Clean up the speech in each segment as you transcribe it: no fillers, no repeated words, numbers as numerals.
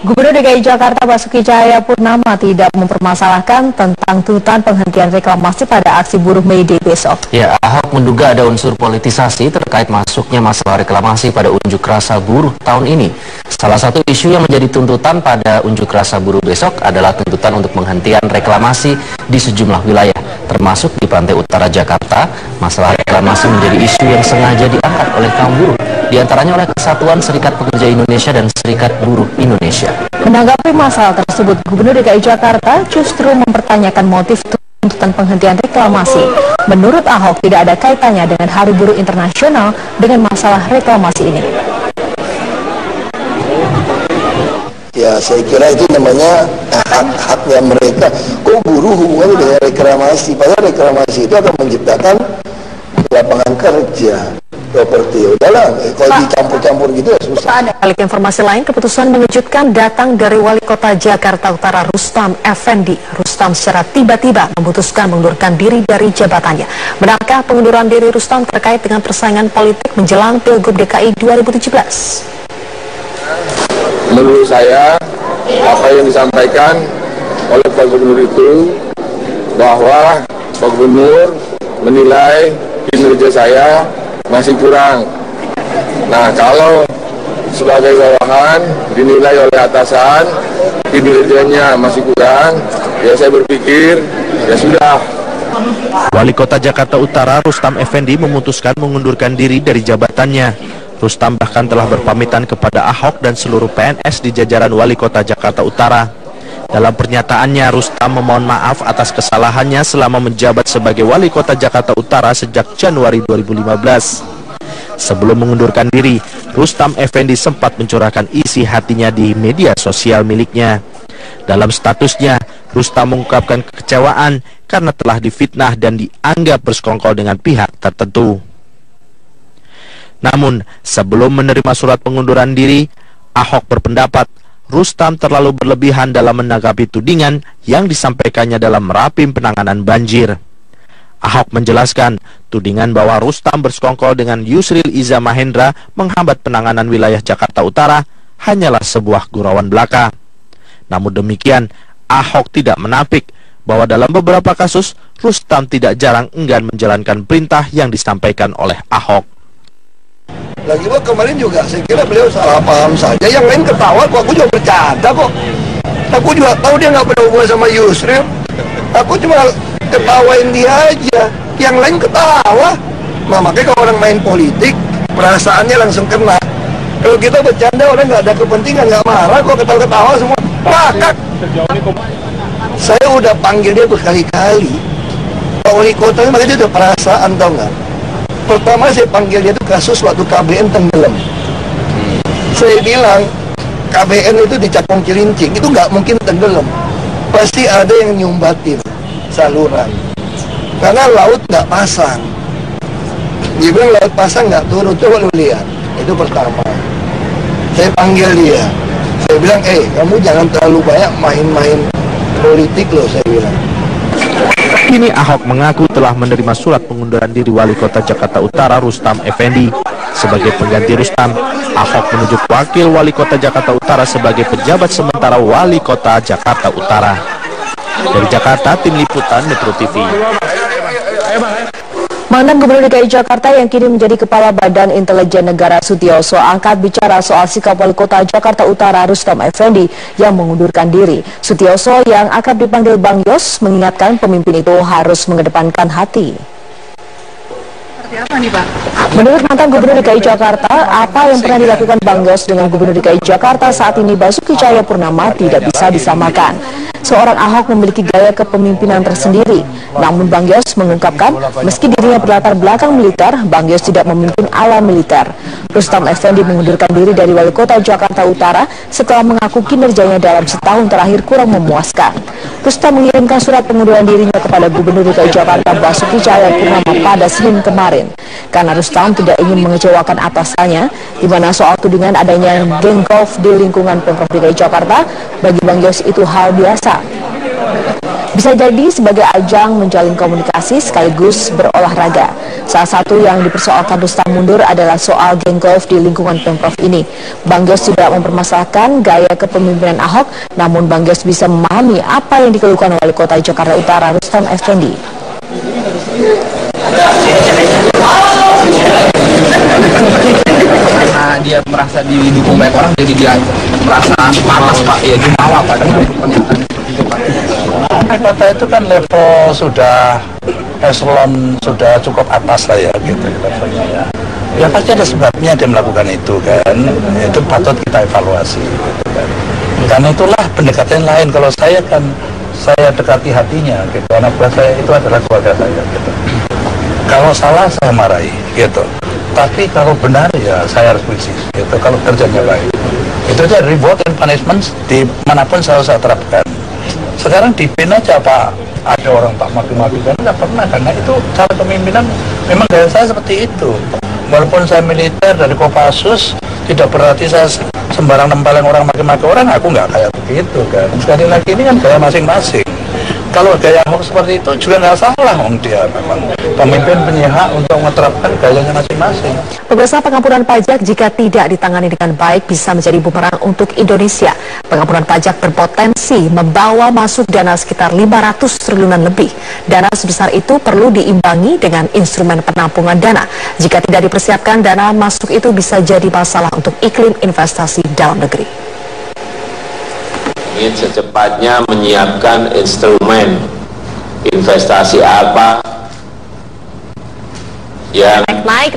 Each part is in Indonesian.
Gubernur DKI Jakarta Basuki Cahayapurnama tidak mempermasalahkan tentang tuntutan penghentian reklamasi pada aksi buruh May Day besok. Ya, Ahok menduga ada unsur politisasi terkait masuknya masalah reklamasi pada unjuk rasa buruh tahun ini. Salah satu isu yang menjadi tuntutan pada unjuk rasa buruh besok adalah tuntutan untuk penghentian reklamasi di sejumlah wilayah, termasuk di pantai utara Jakarta. Masalah reklamasi menjadi isu yang sengaja diangkat oleh kaum buruh, diantaranya oleh Kesatuan Serikat Pekerja Indonesia dan Serikat Buruh Indonesia. Menanggapi masalah tersebut, Gubernur DKI Jakarta justru mempertanyakan motif tuntutan penghentian reklamasi. Menurut Ahok, tidak ada kaitannya dengan Hari Buruh Internasional dengan masalah reklamasi ini. Ya, saya kira itu namanya hak-haknya mereka. Kok buruh hubungannya dengan reklamasi? Padahal reklamasi itu akan menciptakan lapangan kerja, properti. Udahlah, kalau dicampur-campur gitu ya susah. Balik informasi lain, keputusan mengejutkan datang dari Wali Kota Jakarta Utara Rustam Effendi. Rustam secara tiba-tiba memutuskan mengundurkan diri dari jabatannya. Benarkah pengunduran diri Rustam terkait dengan persaingan politik menjelang Pilgub DKI 2017? Menurut saya, apa yang disampaikan oleh Pak Gubernur itu bahwa Pak Gubernur menilai kinerja saya masih kurang. Nah, kalau sebagai bawahan dinilai oleh atasan kinerjanya masih kurang, ya saya berpikir ya sudah. Wali Kota Jakarta Utara Rustam Effendi memutuskan mengundurkan diri dari jabatannya. Rustam bahkan telah berpamitan kepada Ahok dan seluruh PNS di jajaran Wali Kota Jakarta Utara. Dalam pernyataannya, Rustam memohon maaf atas kesalahannya selama menjabat sebagai Wali Kota Jakarta Utara sejak Januari 2015. Sebelum mengundurkan diri, Rustam Effendi sempat mencurahkan isi hatinya di media sosial miliknya. Dalam statusnya, Rustam mengungkapkan kekecewaan karena telah difitnah dan dianggap bersekongkol dengan pihak tertentu. Namun, sebelum menerima surat pengunduran diri, Ahok berpendapat Rustam terlalu berlebihan dalam menanggapi tudingan yang disampaikannya dalam rapim penanganan banjir. Ahok menjelaskan tudingan bahwa Rustam bersekongkol dengan Yusril Iza Mahendra menghambat penanganan wilayah Jakarta Utara hanyalah sebuah gurauan belaka. Namun demikian, Ahok tidak menampik bahwa dalam beberapa kasus Rustam tidak jarang enggan menjalankan perintah yang disampaikan oleh Ahok. Lagi kemarin juga saya kira beliau salah paham saja. Yang lain ketawa kok, aku juga bercanda kok. Aku juga tahu dia nggak pernah hubungan sama Yusril. Aku cuma ketawain dia aja. Yang lain ketawa. Nah, makanya kalau orang main politik perasaannya langsung kena. Kalau kita bercanda orang nggak ada kepentingan, nggak marah kok, ketawa-ketawa semua. Pakak. Saya udah panggil dia berkali-kali. Pak Wali Kota makanya dia udah perasaan, tau nggak? Pertama saya panggil dia itu kasus waktu KBN tenggelam. Saya bilang KBN itu di Cakung Cilincing itu nggak mungkin tenggelam, pasti ada yang nyumbatin saluran karena laut nggak pasang. Dia bilang laut pasang nggak turun, coba lu lihat. Itu pertama. Saya panggil dia, saya bilang kamu jangan terlalu banyak main-main politik loh, saya bilang. Kini Ahok mengaku telah menerima surat pengunduran diri Wali Kota Jakarta Utara Rustam Effendi. Sebagai pengganti Rustam, Ahok menunjuk Wakil Wali Kota Jakarta Utara sebagai pejabat sementara Wali Kota Jakarta Utara. Dari Jakarta, Tim Liputan Metro TV. Mantan Gubernur DKI Jakarta yang kini menjadi Kepala Badan Intelijen Negara Sutioso angkat bicara soal sikap Wali Kota Jakarta Utara Rustam Effendi yang mengundurkan diri. Sutioso yang akrab dipanggil Bang Yos mengingatkan pemimpin itu harus mengedepankan hati. Apa nih, Pak? Menurut mantan Gubernur DKI Jakarta, apa yang pernah dilakukan Bang Yos dengan Gubernur DKI Jakarta saat ini Basuki Cahayapurnama tidak bisa disamakan. Seorang Ahok memiliki gaya kepemimpinan tersendiri. Namun Bang Yos mengungkapkan, meski dirinya berlatar belakang militer, Bang Yos tidak memimpin ala militer. Rustam Effendi mengundurkan diri dari Wali Kota Jakarta Utara setelah mengaku kinerjanya dalam setahun terakhir kurang memuaskan. Rustam mengirimkan surat pengunduran dirinya kepada Gubernur DKI Jakarta Basuki Cahayapurnama pada Senin kemarin. Karena Rustam tidak ingin mengecewakan atasannya, di mana soal tudingan adanya geng golf di lingkungan Pemprov DKI Jakarta, bagi Bang Yos itu hal biasa. Bisa jadi sebagai ajang menjalin komunikasi sekaligus berolahraga. Salah satu yang dipersoalkan Rustam mundur adalah soal geng golf di lingkungan Pemprov ini. Bang Gios tidak mempermasalahkan gaya kepemimpinan Ahok, namun Bang Gios bisa memahami apa yang dikeluhkan Wali Kota Jakarta Utara Rustam Effendi. Karena dia merasa didukung banyak orang, jadi dia merasa panas Pak, ya jumawa padahal pernyataan seperti itu Pak. Kota itu kan level sudah eselon sudah cukup atas lah ya gitu levelnya ya. Ya pasti ada sebabnya dia melakukan itu kan, itu patut kita evaluasi gitu kan. Karena itulah pendekatan lain. Kalau saya kan saya dekati hatinya gitu, karena buat saya itu adalah keluarga saya gitu. Kalau salah saya marahi gitu. Tapi kalau benar ya saya harus puji gitu, kalau kerjanya baik. Itu aja reward and punishment di manapun selalu saya terapkan. Sekarang di PIN aja Pak, ada orang Pak maki-maki kan nggak pernah, karena itu cara kepemimpinan memang gaya saya seperti itu. Walaupun saya militer dari Kopassus, tidak berarti saya sembarang nempelin orang maki-maki orang, aku nggak kayak begitu kan. Sekali lagi ini kan gaya masing-masing. Kalau gaya Ahok seperti itu juga nggak salah, dia memang pemimpin punya hak untuk menerapkan gayanya masing-masing. Pemirsa, pengampunan pajak jika tidak ditangani dengan baik bisa menjadi bumerang untuk Indonesia. Pengampunan pajak berpotensi membawa masuk dana sekitar 500 triliunan lebih. Dana sebesar itu perlu diimbangi dengan instrumen penampungan dana. Jika tidak dipersiapkan, dana masuk itu bisa jadi masalah untuk iklim investasi dalam negeri. Ingin secepatnya menyiapkan instrumen investasi apa yang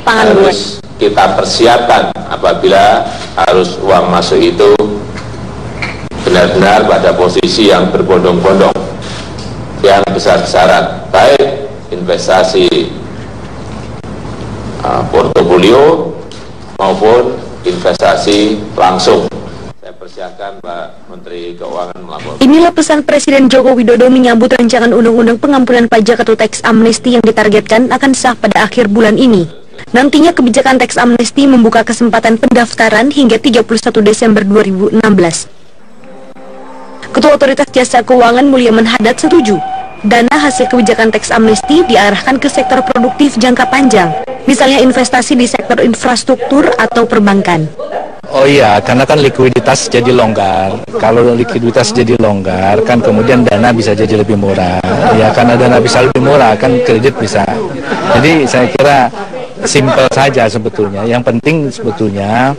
harus kita persiapkan apabila harus uang masuk itu benar-benar pada posisi yang berbondong-bondong, yang besar-besaran, baik investasi portofolio maupun investasi langsung. Persiapkan Pak Menteri Keuangan melapor. Inilah pesan Presiden Joko Widodo menyambut rancangan undang-undang pengampunan pajak atau tax amnesty yang ditargetkan akan sah pada akhir bulan ini. Nantinya kebijakan tax amnesty membuka kesempatan pendaftaran hingga 31 Desember 2016. Ketua Otoritas Jasa Keuangan Mulyaman Hadad setuju. Dana hasil kebijakan tax amnesty diarahkan ke sektor produktif jangka panjang, misalnya investasi di sektor infrastruktur atau perbankan. Oh iya, karena kan likuiditas jadi longgar. Kalau likuiditas jadi longgar, kan kemudian dana bisa jadi lebih murah. Ya, karena dana bisa lebih murah, kan kredit bisa. Jadi saya kira simpel saja sebetulnya. Yang penting sebetulnya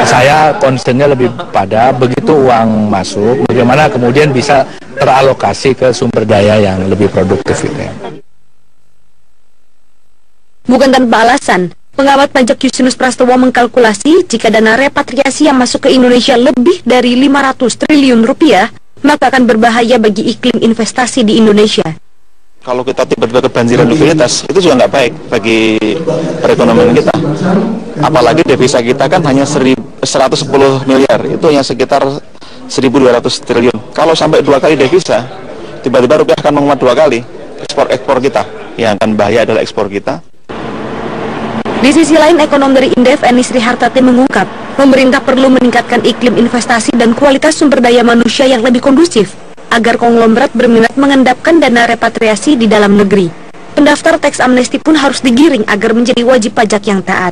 saya concernnya lebih pada begitu uang masuk, bagaimana kemudian bisa teralokasi ke sumber daya yang lebih produktif gitu ya. Bukan tanpa alasan, pengamat pajak Justinus Prastowo mengkalkulasi jika dana repatriasi yang masuk ke Indonesia lebih dari 500 triliun rupiah, maka akan berbahaya bagi iklim investasi di Indonesia. Kalau kita tiba-tiba kebanjiran likuiditas, itu juga nggak baik bagi perekonomian kita. Apalagi devisa kita kan hanya 110 miliar, itu hanya sekitar 1.200 triliun. Kalau sampai 2 kali devisa, tiba-tiba rupiah akan menguat 2 kali. Ekspor kita, yang akan bahaya adalah ekspor kita. Di sisi lain, ekonom dari Indef, Eni Sri Hartati mengungkap, pemerintah perlu meningkatkan iklim investasi dan kualitas sumber daya manusia yang lebih kondusif, agar konglomerat berminat mengendapkan dana repatriasi di dalam negeri. Pendaftar teks amnesti pun harus digiring agar menjadi wajib pajak yang taat.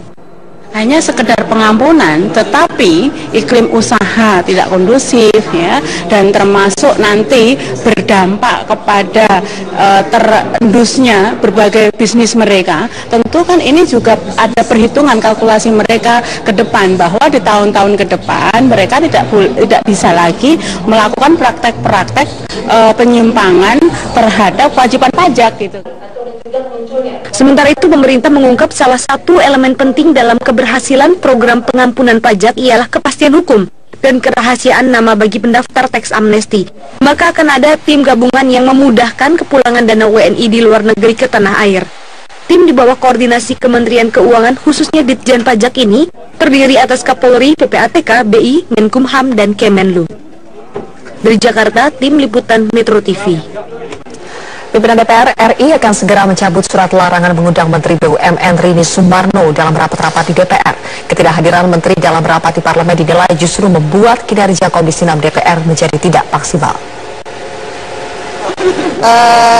Hanya sekedar pengampunan, tetapi iklim usaha tidak kondusif ya, dan termasuk nanti berdampak kepada terendusnya berbagai bisnis mereka. Tentu kan ini juga ada perhitungan kalkulasi mereka ke depan, bahwa di tahun-tahun ke depan mereka tidak bisa lagi melakukan praktek-praktek penyimpangan terhadap kewajiban pajak gitu. Sementara itu, pemerintah mengungkap salah satu elemen penting dalam keberhasilan program pengampunan pajak ialah kepastian hukum dan kerahasiaan nama bagi pendaftar teks amnesti. Maka akan ada tim gabungan yang memudahkan kepulangan dana WNI di luar negeri ke tanah air. Tim di bawah koordinasi Kementerian Keuangan, khususnya Ditjen Pajak ini, terdiri atas Kapolri, PPATK, BI, Menkumham, dan Kemenlu. Dari Jakarta, Tim Liputan Metro TV. Pimpinan DPR RI akan segera mencabut surat larangan mengundang Menteri BUMN Rini Sumarno dalam rapat-rapat di DPR. Ketidakhadiran Menteri dalam rapat di Parlemen dinilai justru membuat kinerja Komisi 6 DPR menjadi tidak maksimal.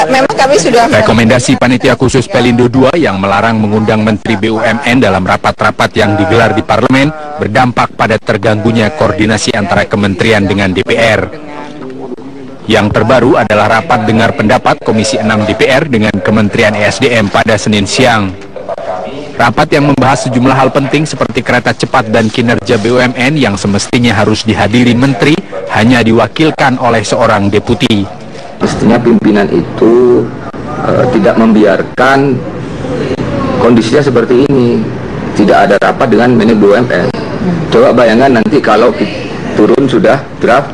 memang kami sudah... Rekomendasi Panitia Khusus Pelindo II yang melarang mengundang Menteri BUMN dalam rapat-rapat yang digelar di Parlemen berdampak pada terganggunya koordinasi antara kementerian dengan DPR. Yang terbaru adalah rapat dengar pendapat Komisi 6 DPR dengan Kementerian ESDM pada Senin siang. Rapat yang membahas sejumlah hal penting seperti kereta cepat dan kinerja BUMN yang semestinya harus dihadiri menteri hanya diwakilkan oleh seorang deputi. Mestinya pimpinan itu tidak membiarkan kondisinya seperti ini, tidak ada rapat dengan manajemen BUMN. Coba bayangkan nanti kalau turun sudah draft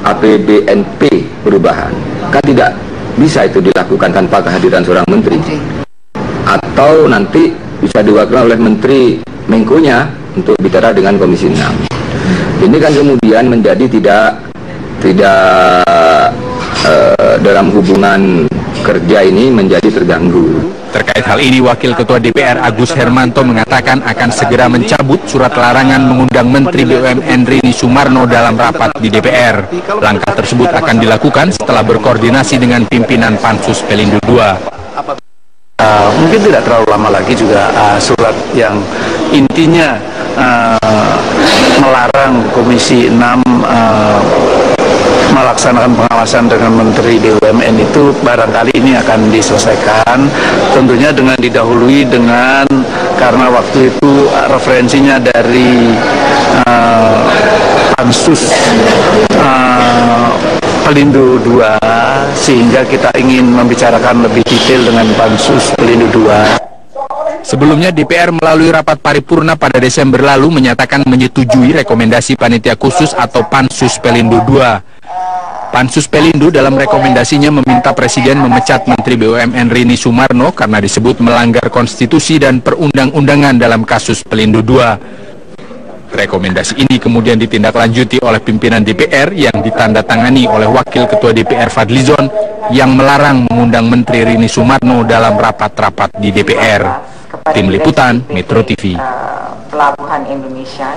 APBNP perubahan, kan tidak bisa itu dilakukan tanpa kehadiran seorang menteri. Atau nanti bisa diwakilkan oleh Menteri Menko-nya untuk bicara dengan Komisi 6. Ini kan kemudian menjadi tidak dalam hubungan kerja ini menjadi terganggu. Terkait hal ini, Wakil Ketua DPR Agus Hermanto mengatakan akan segera mencabut surat larangan mengundang Menteri BUMN Rini Sumarno dalam rapat di DPR. Langkah tersebut akan dilakukan setelah berkoordinasi dengan pimpinan Pansus Pelindo II. Mungkin tidak terlalu lama lagi juga surat yang intinya melarang Komisi 6 melaksanakan pengawasan dengan Menteri BUMN itu barangkali ini akan diselesaikan, tentunya dengan didahului dengan, karena waktu itu referensinya dari Pansus Pelindo II, sehingga kita ingin membicarakan lebih detail dengan Pansus Pelindo II. Sebelumnya DPR melalui rapat paripurna pada Desember lalu menyatakan menyetujui rekomendasi Panitia Khusus atau Pansus Pelindo II. Pansus Pelindo dalam rekomendasinya meminta Presiden memecat Menteri BUMN Rini Sumarno karena disebut melanggar konstitusi dan perundang-undangan dalam kasus Pelindo II. Rekomendasi ini kemudian ditindaklanjuti oleh pimpinan DPR yang ditandatangani oleh Wakil Ketua DPR Fadlizon yang melarang mengundang Menteri Rini Sumarno dalam rapat-rapat di DPR. Tim Liputan Metro TV. Pelabuhan Indonesia.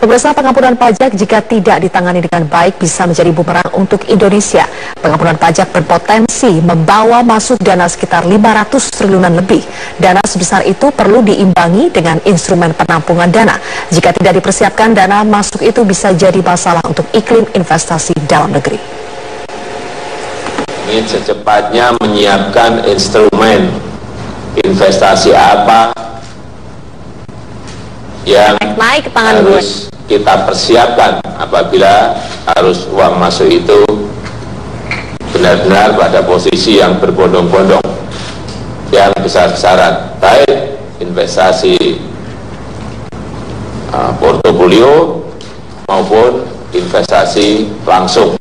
Pemirsa, pengampunan pajak jika tidak ditangani dengan baik bisa menjadi bumerang untuk Indonesia. Pengampunan pajak berpotensi membawa masuk dana sekitar 500 triliunan lebih. Dana sebesar itu perlu diimbangi dengan instrumen penampungan dana. Jika tidak dipersiapkan, dana masuk itu bisa jadi masalah untuk iklim investasi dalam negeri. Ingin secepatnya menyiapkan instrumen investasi apa yang harus kita persiapkan apabila harus uang masuk itu benar-benar pada posisi yang berbondong-bondong, yang besar-besaran, baik investasi portofolio maupun investasi langsung.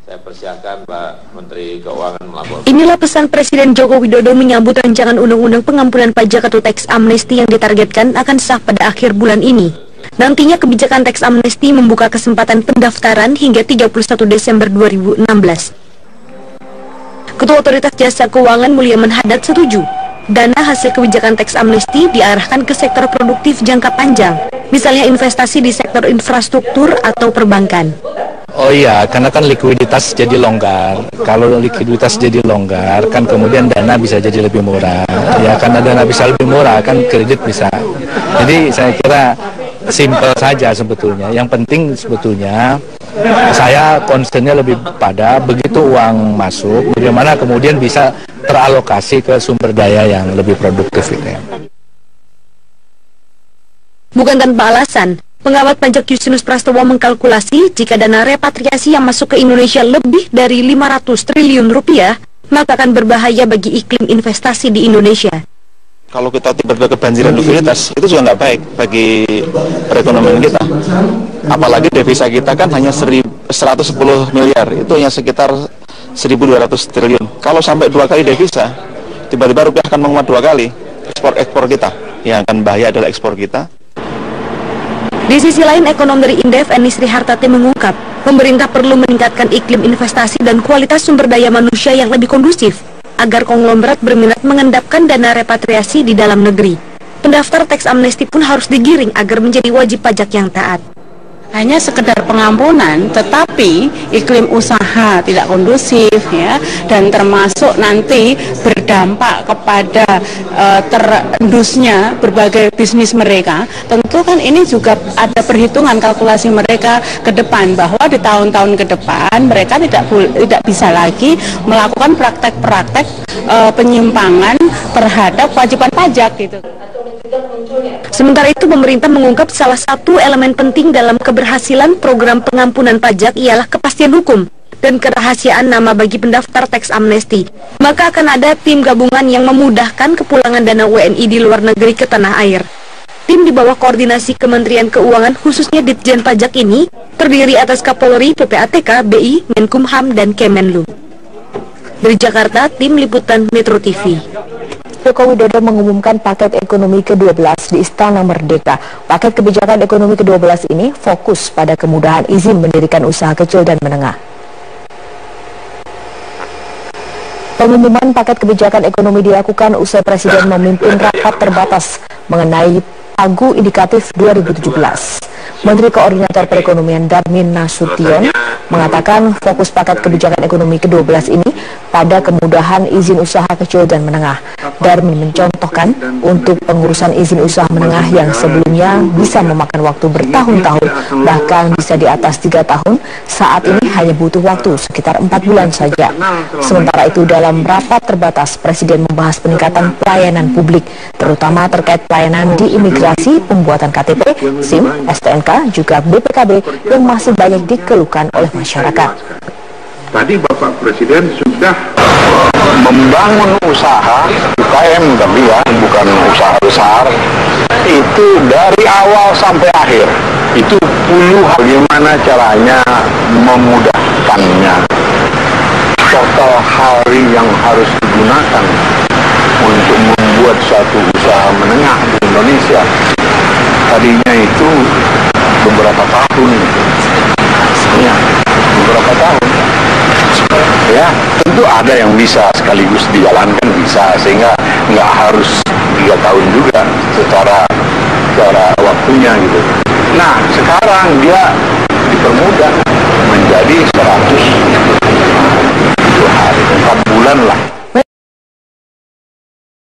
Saya persiapkan Pak Menteri Keuangan melaporkan. Inilah pesan Presiden Joko Widodo menyambut rancangan undang-undang pengampunan pajak atau teks amnesti yang ditargetkan akan sah pada akhir bulan ini. Nantinya kebijakan teks amnesti membuka kesempatan pendaftaran hingga 31 Desember 2016. Ketua Otoritas Jasa Keuangan Mulyaman Haddad setuju. Dana hasil kebijakan teks amnesti diarahkan ke sektor produktif jangka panjang, misalnya investasi di sektor infrastruktur atau perbankan. Oh iya, karena kan likuiditas jadi longgar. Kalau likuiditas jadi longgar, kan kemudian dana bisa jadi lebih murah. Ya, karena dana bisa lebih murah, kan kredit bisa. Jadi saya kira simpel saja sebetulnya. Yang penting sebetulnya saya concernnya lebih pada begitu uang masuk, bagaimana kemudian bisa teralokasi ke sumber daya yang lebih produktif gitu ya. Bukan tanpa alasan, pengamat pajak Justinus Prastowo mengkalkulasi jika dana repatriasi yang masuk ke Indonesia lebih dari 500 triliun rupiah, maka akan berbahaya bagi iklim investasi di Indonesia. Kalau kita tiba-tiba kebanjiran likuiditas, itu juga nggak baik bagi perekonomian kita. Apalagi devisa kita kan hanya 110 miliar, itu hanya sekitar 1.200 triliun. Kalau sampai 2 kali devisa, tiba-tiba rupiah akan menguat 2 kali. Ekspor kita, yang akan bahaya adalah ekspor kita. Di sisi lain, ekonom dari Indef, Eni Sri Hartati mengungkap, pemerintah perlu meningkatkan iklim investasi dan kualitas sumber daya manusia yang lebih kondusif, agar konglomerat berminat mengendapkan dana repatriasi di dalam negeri. Pendaftar teks amnesti pun harus digiring agar menjadi wajib pajak yang taat. hanya sekedar pengampunan, tetapi iklim usaha tidak kondusif ya, dan termasuk nanti berdampak kepada terendusnya berbagai bisnis mereka. Tentu kan ini juga ada perhitungan kalkulasi mereka ke depan, bahwa di tahun-tahun ke depan mereka tidak bisa lagi melakukan praktek-praktek penyimpangan terhadap kewajiban pajak gitu. Sementara itu, pemerintah mengungkap salah satu elemen penting dalam keberhasilan program pengampunan pajak ialah kepastian hukum dan kerahasiaan nama bagi pendaftar teks amnesti. Maka akan ada tim gabungan yang memudahkan kepulangan dana WNI di luar negeri ke tanah air. Tim di bawah koordinasi Kementerian Keuangan, khususnya Ditjen Pajak ini, terdiri atas Kapolri, PPATK, BI, Menkumham, dan Kemenlu. Dari Jakarta, Tim Liputan Metro TV. Joko Widodo mengumumkan paket ekonomi ke-12 di Istana Merdeka. Paket kebijakan ekonomi ke-12 ini fokus pada kemudahan izin mendirikan usaha kecil dan menengah. Pengumuman paket kebijakan ekonomi dilakukan usai Presiden memimpin rapat terbatas mengenai Pagu Indikatif 2017. Menteri Koordinator Perekonomian Darmin Nasution mengatakan fokus paket kebijakan ekonomi ke-12 ini pada kemudahan izin usaha kecil dan menengah. Darmin mencontohkan untuk pengurusan izin usaha menengah yang sebelumnya bisa memakan waktu bertahun-tahun, bahkan bisa di atas 3 tahun, saat ini hanya butuh waktu sekitar 4 bulan saja. Sementara itu, dalam rapat terbatas, Presiden membahas peningkatan pelayanan publik, terutama terkait pelayanan di imigrasi, pembuatan KTP, SIM, STNK, juga BPKB yang masih banyak dikeluhkan oleh masyarakat. Tadi Bapak Presiden sudah membangun usaha UKM, tapi ya bukan usaha besar, itu dari awal sampai akhir. Itu bagaimana caranya memudahkannya. Total hari yang harus digunakan untuk membuat suatu usaha menengah di Indonesia, tadinya itu beberapa tahun. Ya, beberapa tahun. Ya, tentu ada yang bisa sekaligus dijalankan, bisa, sehingga nggak harus 3 tahun juga secara waktunya gitu. Nah, sekarang dia dipermudah menjadi 100